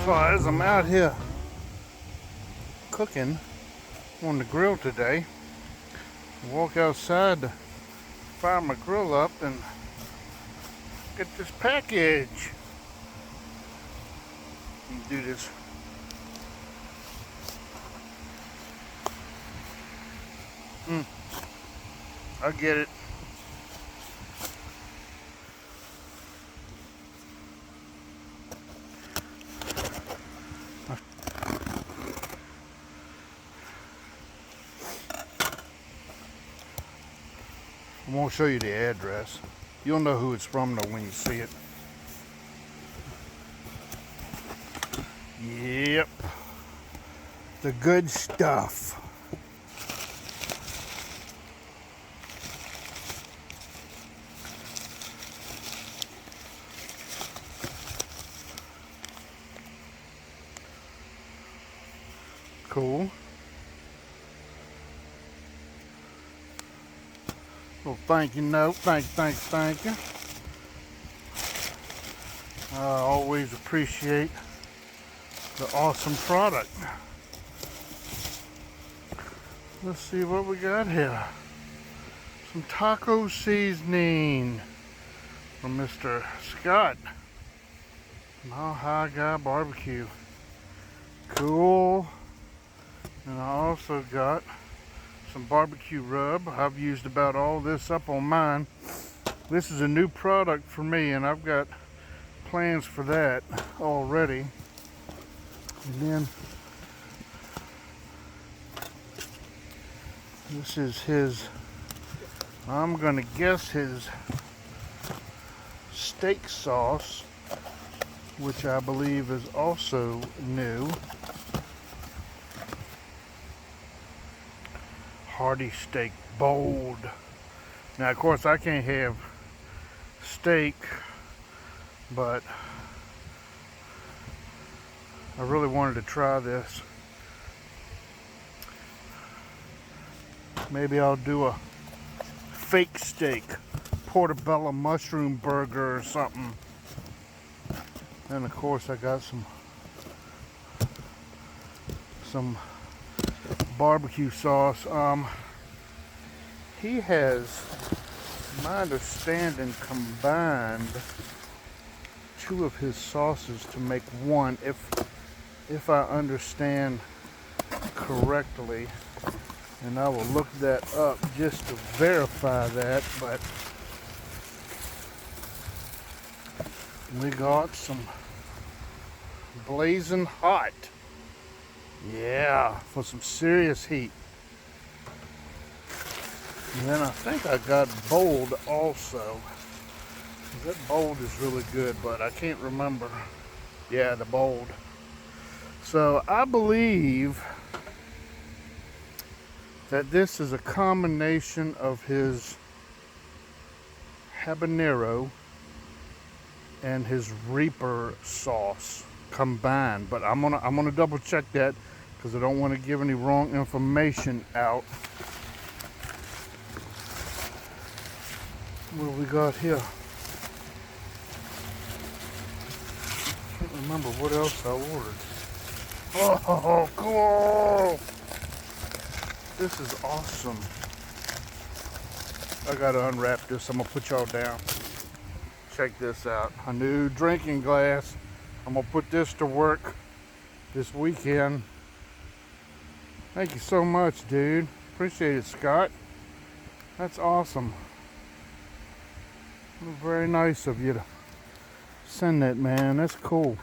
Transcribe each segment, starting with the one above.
So as I'm out here cooking on the grill today, I walk outside to fire my grill up and get this package. Let me do this. I get it. I'm going to show you the address. You'll know who it's from though when you see it. Yep. The good stuff. Cool. Well, thank you note. Thank you. I always appreciate the awesome product. Let's see what we got here. Some taco seasoning from Mr. Scott. Mile High Guy Barbecue. Cool. And I also got some barbecue rub. I've used about all this up on mine. This is a new product for me, and I've got plans for that already. And then this is his, I'm gonna guess his steak sauce, which I believe is also new. Hearty steak, bold. Now, of course, I can't have steak, but I really wanted to try this. Maybe I'll do a fake steak, portobello mushroom burger or something. And of course, I got some barbecue sauce. He has, my understanding, combined two of his sauces to make one, if I understand correctly. And I will look that up just to verify that. But we got some blazing hot. Yeah, for some serious heat. And then I think I got bold also. That bold is really good, but I can't remember. Yeah, the bold. So I believe that this is a combination of his habanero and his Reaper sauce combined. But I'm gonna double check that, because I don't want to give any wrong information out. What do we got here? Can't remember what else I ordered. Oh, cool! This is awesome. I gotta unwrap this. I'm gonna put y'all down. Check this out. A new drinking glass. I'm gonna put this to work this weekend. Thank you so much, dude. Appreciate it, Scott. That's awesome. Very nice of you to send that, man. That's cool.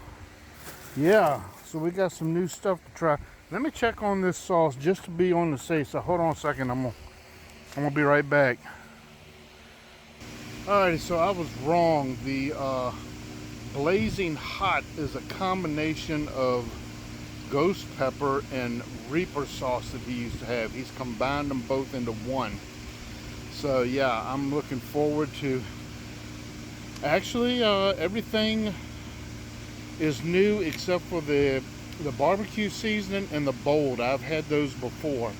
Yeah, so we got some new stuff to try. Let me check on this sauce just to be on the safe. So hold on a second. I'm gonna be right back. Alrighty, so I was wrong. The blazing hot is a combination of ghost pepper and Reaper sauce that he used to have. He's combined them both into one. So yeah, I'm looking forward to. Actually, everything is new except for the barbecue seasoning and the bold. I've had those before.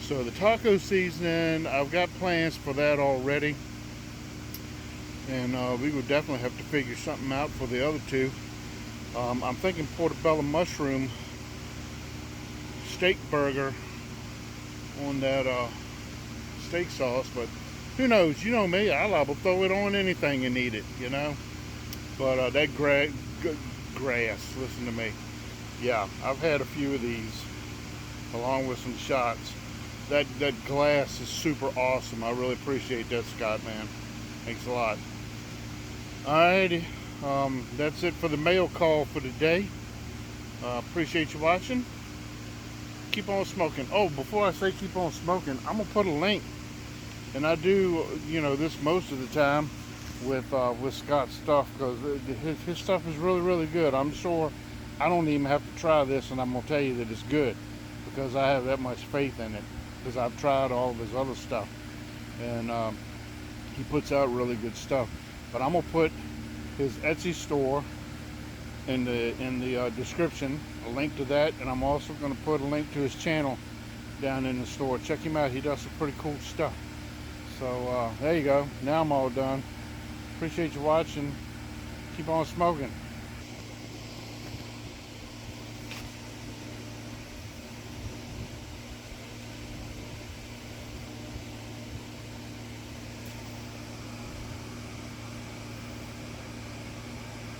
So the taco seasoning, I've got plans for that already. And we would definitely have to figure something out for the other two. I'm thinking portobello mushroom steak burger on that steak sauce, but who knows? You know me, I liable to throw it on anything and eat it, you know. But that grass, listen to me. Yeah, I've had a few of these along with some shots. That glass is super awesome. I really appreciate that, Scott, man. Thanks a lot. Alrighty, that's it for the mail call for today. Appreciate you watching. Keep on smoking. Oh, before I say keep on smoking, I'm gonna put a link, and I do, you know, this most of the time with Scott's stuff, because his stuff is really, really good. I'm sure I don't even have to try this, and I'm gonna tell you that it's good because I have that much faith in it, because I've tried all of his other stuff, and he puts out really good stuff. But I'm gonna put his Etsy store in the description, a link to that, and I'm also gonna put a link to his channel down in the store. Check him out. He does some pretty cool stuff. So there you go. Now I'm all done. Appreciate you watching. Keep on smoking.